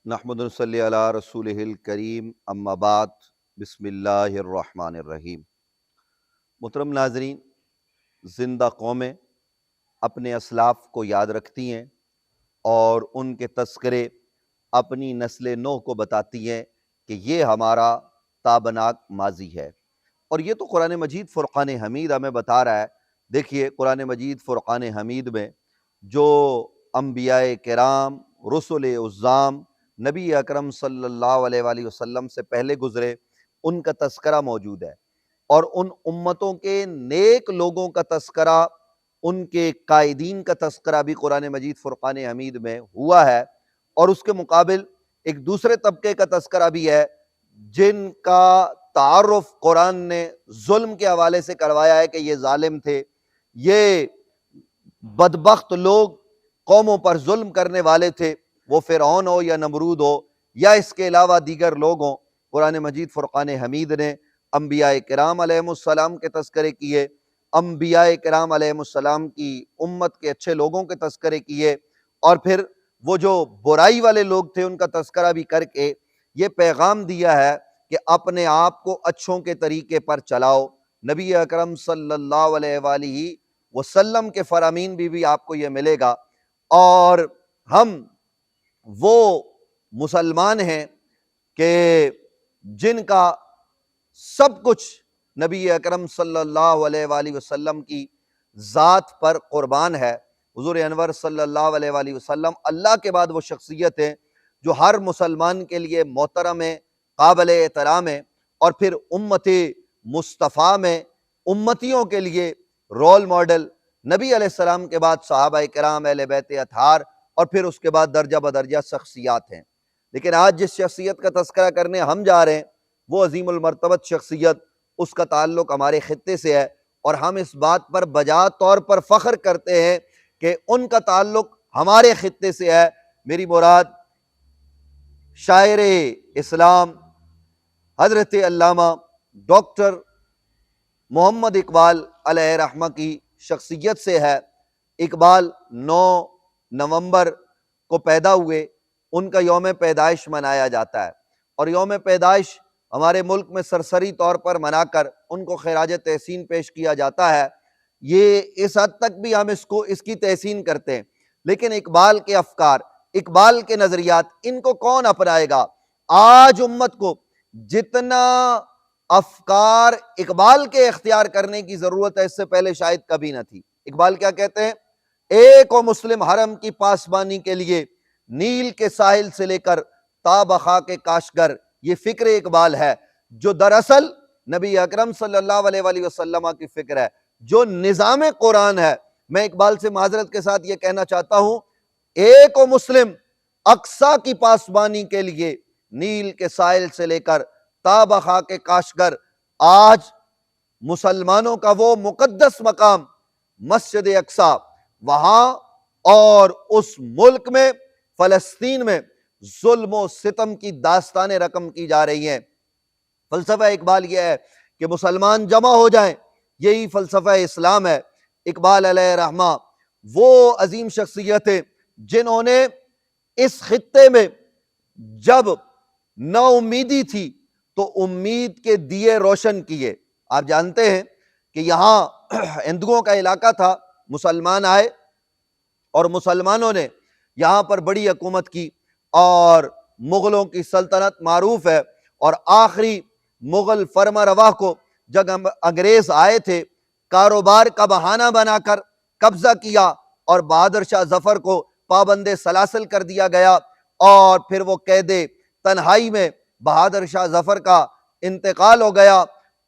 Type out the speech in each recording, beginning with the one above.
نحمد صلی علی رسول الکریم اما بعد بسم اللہ الرحمن الرحیم۔ محترم ناظرین، زندہ قومیں اپنے اسلاف کو یاد رکھتی ہیں اور ان کے تذکرے اپنی نسل نوح کو بتاتی ہیں کہ یہ ہمارا تابناک ماضی ہے۔ اور یہ تو قرآن مجید فرقان حمید ہمیں بتا رہا ہے۔ دیکھیے قرآن مجید فرقان حمید میں جو انبیاء کرام، رسل عظام، نبی اکرم صلی اللہ علیہ وآلہ وسلم سے پہلے گزرے، ان کا تذکرہ موجود ہے، اور ان امتوں کے نیک لوگوں کا تذکرہ، ان کے قائدین کا تذکرہ بھی قرآن مجید فرقان حمید میں ہوا ہے۔ اور اس کے مقابل ایک دوسرے طبقے کا تذکرہ بھی ہے جن کا تعارف قرآن نے ظلم کے حوالے سے کروایا ہے کہ یہ ظالم تھے، یہ بدبخت لوگ قوموں پر ظلم کرنے والے تھے، وہ فرعون ہو یا نمرود ہو یا اس کے علاوہ دیگر لوگ ہوں۔ قرآن مجید فرقان حمید نے انبیاء کرام علیہم السلام کے تذکرے کیے، انبیاء کرام علیہم السلام کی امت کے اچھے لوگوں کے تذکرے کیے، اور پھر وہ جو برائی والے لوگ تھے ان کا تذکرہ بھی کر کے یہ پیغام دیا ہے کہ اپنے آپ کو اچھوں کے طریقے پر چلاؤ۔ نبی اکرم صلی اللہ علیہ وآلہ وسلم کے فرامین بھی آپ کو یہ ملے گا، اور ہم وہ مسلمان ہیں کہ جن کا سب کچھ نبی اکرم صلی اللہ علیہ وآلہ وسلم کی ذات پر قربان ہے۔ حضور انور صلی اللہ علیہ وآلہ وسلم اللہ کے بعد وہ شخصیت ہے جو ہر مسلمان کے لیے محترم ہے، قابل احترام ہے، اور پھر امت مصطفیٰ میں امتیوں کے لیے رول ماڈل، نبی علیہ السلام کے بعد صحابہ کرام، اہل بیت اطہار، اور پھر اس کے بعد درجہ بدرجہ شخصیات ہیں۔ لیکن آج جس شخصیت کا تذکرہ کرنے ہم جا رہے ہیں وہ عظیم المرتبت شخصیت، اس کا تعلق ہمارے خطے سے ہے، اور ہم اس بات پر بجا طور پر فخر کرتے ہیں کہ ان کا تعلق ہمارے خطے سے ہے۔ میری مراد شاعر اسلام حضرت علامہ ڈاکٹر محمد اقبال علیہ رحمہ کی شخصیت سے ہے۔ اقبال 9 نومبر کو پیدا ہوئے، ان کا یوم پیدائش منایا جاتا ہے، اور یوم پیدائش ہمارے ملک میں سرسری طور پر منا کر ان کو خراج تحسین پیش کیا جاتا ہے۔ یہ اس حد تک بھی ہم اس کی تحسین کرتے ہیں، لیکن اقبال کے افکار، اقبال کے نظریات، ان کو کون اپنائے گا؟ آج امت کو جتنا افکار اقبال کے اختیار کرنے کی ضرورت ہے اس سے پہلے شاید کبھی نہ تھی۔ اقبال کیا کہتے ہیں؟ ایک و مسلم حرم کی پاسبانی کے لیے نیل کے ساحل سے لے کر تا بخاک کاشگر، یہ فکر اقبال ہے جو دراصل نبی اکرم صلی اللہ علیہ وآلہ وسلم کی فکر ہے، جو نظام قرآن ہے۔ میں اقبال سے معذرت کے ساتھ یہ کہنا چاہتا ہوں، ایک و مسلم اقصی کی پاسبانی کے لیے نیل کے ساحل سے لے کر تا بخاک کاشگر، آج مسلمانوں کا وہ مقدس مقام مسجد اقصی، وہاں اور اس ملک میں فلسطین میں ظلم و ستم کی داستانیں رقم کی جا رہی ہیں۔ فلسفہ اقبال یہ ہے کہ مسلمان جمع ہو جائیں، یہی فلسفہ اسلام ہے۔ اقبال علیہ رحمہ وہ عظیم شخصیت ہے جنہوں نے اس خطے میں جب نا امیدی تھی تو امید کے دیے روشن کیے۔ آپ جانتے ہیں کہ یہاں ہندوؤں کا علاقہ تھا، مسلمان آئے اور مسلمانوں نے یہاں پر بڑی حکومت کی، اور مغلوں کی سلطنت معروف ہے، اور آخری مغل فرما روا کو جب انگریز آئے تھے، کاروبار کا بہانہ بنا کر قبضہ کیا، اور بہادر شاہ ظفر کو پابند سلاسل کر دیا گیا، اور پھر وہ قید تنہائی میں بہادر شاہ ظفر کا انتقال ہو گیا،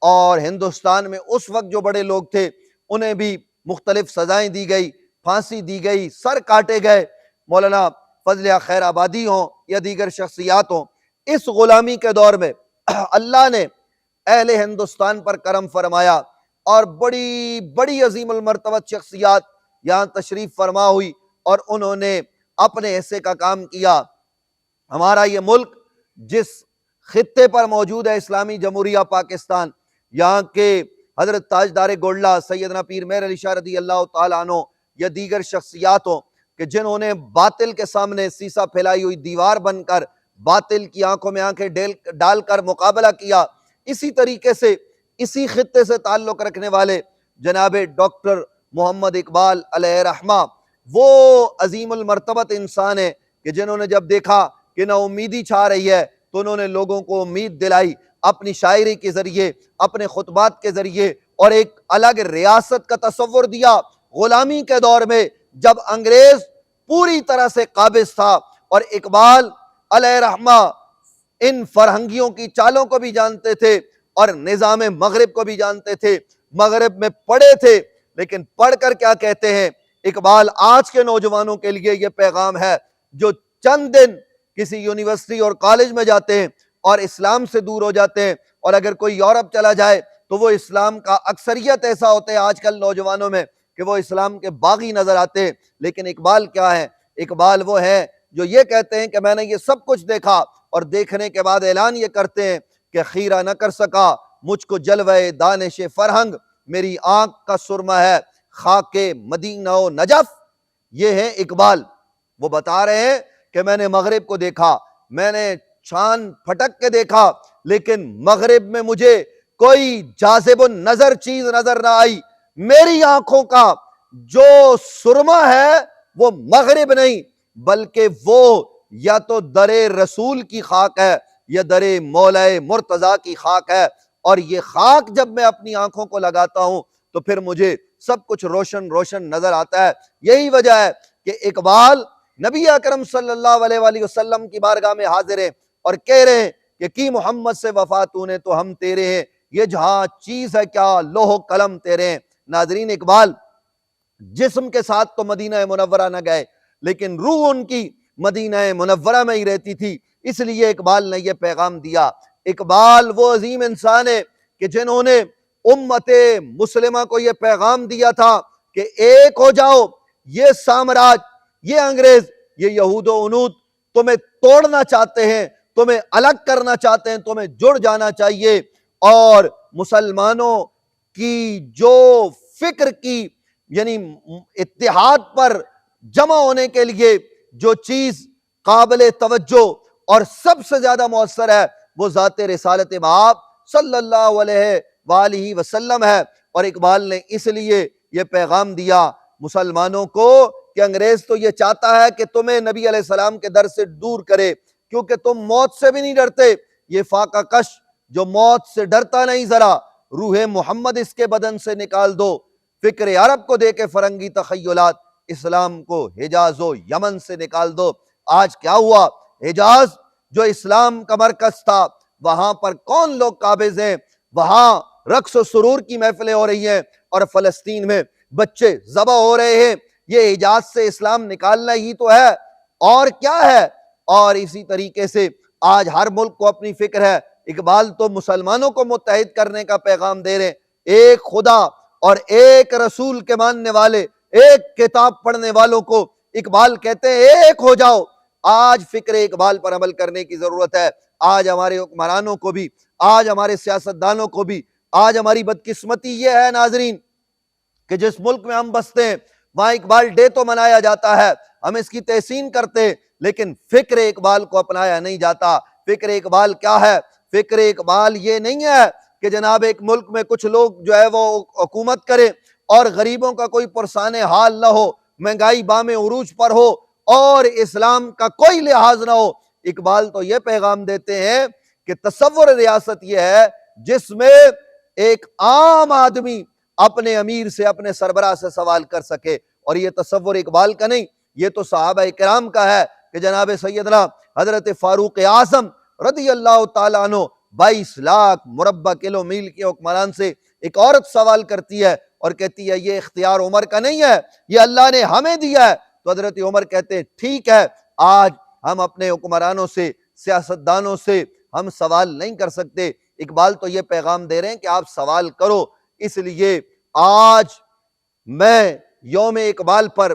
اور ہندوستان میں اس وقت جو بڑے لوگ تھے انہیں بھی مختلف سزائیں دی گئی، پھانسی دی گئی، سر کاٹے گئے، مولانا فضل خیر آبادی ہوں یا دیگر شخصیات ہوں۔ اس غلامی کے دور میں اللہ نے اہل ہندوستان پر کرم فرمایا، اور بڑی بڑی عظیم المرتبت شخصیات یہاں تشریف فرما ہوئی، اور انہوں نے اپنے حصے کا کام کیا۔ ہمارا یہ ملک جس خطے پر موجود ہے، اسلامی جمہوریہ پاکستان، یہاں کے حضرت تاجدار گولڈہ سیدنا پیر مہر علی شاہ رضی اللہ تعالیٰ عنہ یا دیگر شخصیات ہوں کہ جنہوں نے باطل کے سامنے سیسا پھیلائی ہوئی دیوار بن کر باطل کی آنکھوں میں آنکھیں ڈال کر مقابلہ کیا۔ اسی طریقے سے اسی خطے سے تعلق رکھنے والے جناب ڈاکٹر محمد اقبال علیہ رحمہ، وہ عظیم المرتبت انسان ہیں کہ جنہوں نے جب دیکھا کہ نا امیدی چھا رہی ہے تو انہوں نے لوگوں کو امید دلائی اپنی شاعری کے ذریعے، اپنے خطبات کے ذریعے، اور ایک الگ ریاست کا تصور دیا غلامی کے دور میں جب انگریز پوری طرح سے قابض تھا۔ اور اقبال علیہ رحمہ ان فرہنگیوں کی چالوں کو بھی جانتے تھے اور نظام مغرب کو بھی جانتے تھے، مغرب میں پڑھے تھے، لیکن پڑھ کر کیا کہتے ہیں اقبال؟ آج کے نوجوانوں کے لیے یہ پیغام ہے جو چند دن کسی یونیورسٹی اور کالج میں جاتے ہیں اور اسلام سے دور ہو جاتے ہیں، اور اگر کوئی یورپ چلا جائے تو وہ اسلام کا اکثریت ایسا ہوتا ہے آج کل نوجوانوں میں کہ وہ اسلام کے باغی نظر آتے ہیں۔ لیکن اقبال کیا ہے؟ اقبال وہ ہے جو یہ کہتے ہیں کہ میں نے یہ سب کچھ دیکھا، اور دیکھنے کے بعد اعلان یہ کرتے ہیں کہ خیرہ نہ کر سکا مجھ کو جلوہ دانش فرہنگ، میری آنکھ کا سرمہ ہے خاک مدینہ و نجف۔ یہ ہے اقبال، وہ بتا رہے ہیں کہ میں نے مغرب کو دیکھا، میں نے چھان پھٹک کے دیکھا، لیکن مغرب میں مجھے کوئی جاذب النظر چیز نظر نہ آئی۔ میری آنکھوں کا جو سرمہ ہے وہ مغرب نہیں، بلکہ وہ یا تو در رسول کی خاک ہے یا در مولا مرتضیٰ کی خاک ہے، اور یہ خاک جب میں اپنی آنکھوں کو لگاتا ہوں تو پھر مجھے سب کچھ روشن روشن نظر آتا ہے۔ یہی وجہ ہے کہ اقبال نبی اکرم صلی اللہ علیہ وآلہ وسلم کی بارگاہ میں حاضر ہیں اور کہہ رہے ہیں کہ کی محمد سے وفا تو نے تو ہم تیرے ہیں، یہ جہاں چیز ہے کیا لوح قلم تیرے ہیں۔ ناظرین، اقبال جسم کے ساتھ تو مدینہ منورہ نہ گئے، لیکن روح ان کی مدینہ منورہ میں ہی رہتی تھی، اس لیے اقبال نے یہ پیغام دیا۔ اقبال وہ عظیم انسان ہے کہ جنہوں نے امت مسلمہ کو یہ پیغام دیا تھا کہ ایک ہو جاؤ، یہ سامراج، یہ انگریز، یہ یہود و عنود تمہیں توڑنا چاہتے ہیں، تمہیں الگ کرنا چاہتے ہیں، تمہیں جڑ جانا چاہیے۔ اور مسلمانوں کی جو فکر کی یعنی اتحاد پر جمع ہونے کے لیے جو چیز قابل توجہ اور سب سے زیادہ مؤثر ہے وہ ذات رسالت مآب صلی اللہ علیہ وآلہ وسلم ہے۔ اور اقبال نے اس لیے یہ پیغام دیا مسلمانوں کو کہ انگریز تو یہ چاہتا ہے کہ تمہیں نبی علیہ السلام کے در سے دور کرے، کیونکہ تم موت سے بھی نہیں ڈرتے۔ یہ فاقہ کش جو موت سے ڈرتا نہیں، ذرا روح محمد اس کے بدن سے نکال دو، فکر عرب کو دے کے فرنگی تخیلات، اسلام کو حجاز و یمن سے نکال دو۔ آج کیا ہوا؟ حجاز جو اسلام کا مرکز تھا، وہاں پر کون لوگ قابض ہیں؟ وہاں رقص و سرور کی محفلیں ہو رہی ہیں، اور فلسطین میں بچے ذبح ہو رہے ہیں۔ یہ حجاز سے اسلام نکالنا ہی تو ہے، اور کیا ہے؟ اور اسی طریقے سے آج ہر ملک کو اپنی فکر ہے۔ اقبال تو مسلمانوں کو متحد کرنے کا پیغام دے رہے ہیں، ایک خدا اور ایک رسول کے ماننے والے، ایک کتاب پڑھنے والوں کو اقبال کہتے ہیں ایک ہو جاؤ۔ آج فکر اقبال پر عمل کرنے کی ضرورت ہے۔ آج ہمارے حکمرانوں کو بھی، آج ہمارے سیاستدانوں کو بھی، آج ہماری بدقسمتی یہ ہے ناظرین کہ جس ملک میں ہم بستے ہیں وہاں اقبال ڈے تو منایا جاتا ہے، ہم اس کی تحسین کرتے ہیں، لیکن فکر اقبال کو اپنایا نہیں جاتا۔ فکر اقبال کیا ہے؟ فکر اقبال یہ نہیں ہے کہ جناب ایک ملک میں کچھ لوگ جو ہے وہ حکومت کریں اور غریبوں کا کوئی پرسان حال نہ ہو، مہنگائی بام عروج پر ہو اور اسلام کا کوئی لحاظ نہ ہو۔ اقبال تو یہ پیغام دیتے ہیں کہ تصور ریاست یہ ہے جس میں ایک عام آدمی اپنے امیر سے، اپنے سربراہ سے سوال کر سکے، اور یہ تصور اقبال کا نہیں، یہ تو صحابہ کرام کا ہے کہ جناب سیدنا حضرت فاروق اعظم رضی اللہ تعالیٰ عنہ 22 لاکھ مربع کلو میل کے حکمران سے ایک عورت سوال کرتی ہے اور کہتی ہے یہ اختیار عمر کا نہیں ہے، یہ اللہ نے ہمیں دیا ہے۔ تو حضرت عمر کہتے ہیں ٹھیک ہے، آج ہم اپنے حکمرانوں سے، سیاستدانوں سے ہم سوال نہیں کر سکتے۔ اقبال تو یہ پیغام دے رہے ہیں کہ آپ سوال کرو۔ اس لیے آج میں یوم اقبال پر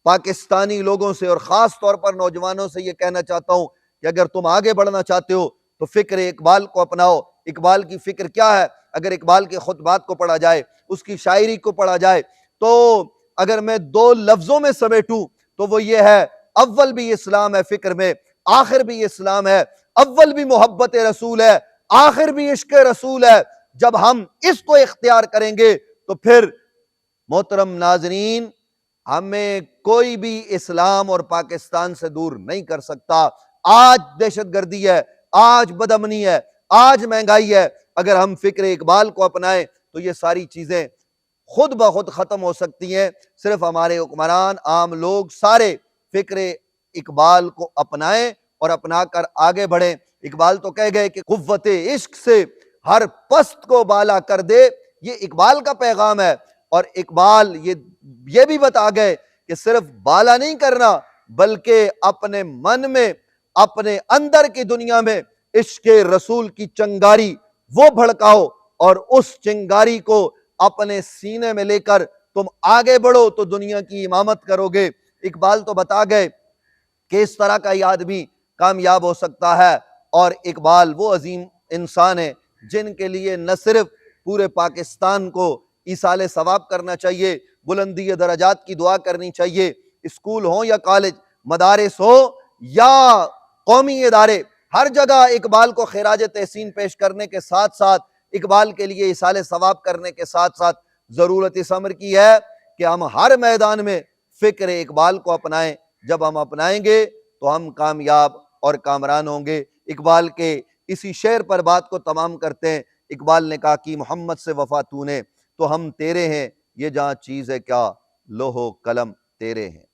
پاکستانی لوگوں سے اور خاص طور پر نوجوانوں سے یہ کہنا چاہتا ہوں کہ اگر تم آگے بڑھنا چاہتے ہو تو فکر اقبال کو اپناؤ۔ اقبال کی فکر کیا ہے؟ اگر اقبال کے خطبات کو پڑھا جائے، اس کی شاعری کو پڑھا جائے، تو اگر میں 2 لفظوں میں سمیٹوں تو وہ یہ ہے، اول بھی اسلام ہے فکر میں، آخر بھی اسلام ہے، اول بھی محبت رسول ہے، آخر بھی عشق رسول ہے۔ جب ہم اس کو اختیار کریں گے تو پھر محترم ناظرین ہمیں کوئی بھی اسلام اور پاکستان سے دور نہیں کر سکتا۔ آج دہشت گردی ہے، آج بدامنی ہے، آج مہنگائی ہے، اگر ہم فکر اقبال کو اپنائیں تو یہ ساری چیزیں خود بخود ختم ہو سکتی ہیں۔ صرف ہمارے حکمران، عام لوگ سارے فکر اقبال کو اپنائیں اور اپنا کر آگے بڑھیں۔ اقبال تو کہہ گئے کہ قوت عشق سے ہر پست کو بالا کر دے، یہ اقبال کا پیغام ہے۔ اور اقبال یہ بھی بتا گئے کہ صرف بالا نہیں کرنا بلکہ اپنے من میں، اپنے اندر کی دنیا میں عشق رسول کی چنگاری وہ بھڑکاؤ، اور اس چنگاری کو اپنے سینے میں لے کر تم آگے بڑھو تو دنیا کی امامت کرو گے۔ اقبال تو بتا گئے کہ اس طرح کا یہ آدمی کامیاب ہو سکتا ہے، اور اقبال وہ عظیم انسان ہیں جن کے لیے نہ صرف پورے پاکستان کو ایصال ثواب کرنا چاہیے، بلندی درجات کی دعا کرنی چاہیے، اسکول ہوں یا کالج، مدارس ہو یا قومی ادارے، ہر جگہ اقبال کو خراج تحسین پیش کرنے کے ساتھ ساتھ، اقبال کے لیے ایصال ثواب کرنے کے ساتھ ساتھ ضرورت اس امر کی ہے کہ ہم ہر میدان میں فکر اقبال کو اپنائیں۔ جب ہم اپنائیں گے تو ہم کامیاب اور کامران ہوں گے۔ اقبال کے اسی شعر پر بات کو تمام کرتے ہیں۔ اقبال نے کہا کہ محمد سے وفا تو نے تو ہم تیرے ہیں، یہ جہاں چیز ہے کیا لوح و قلم تیرے ہیں۔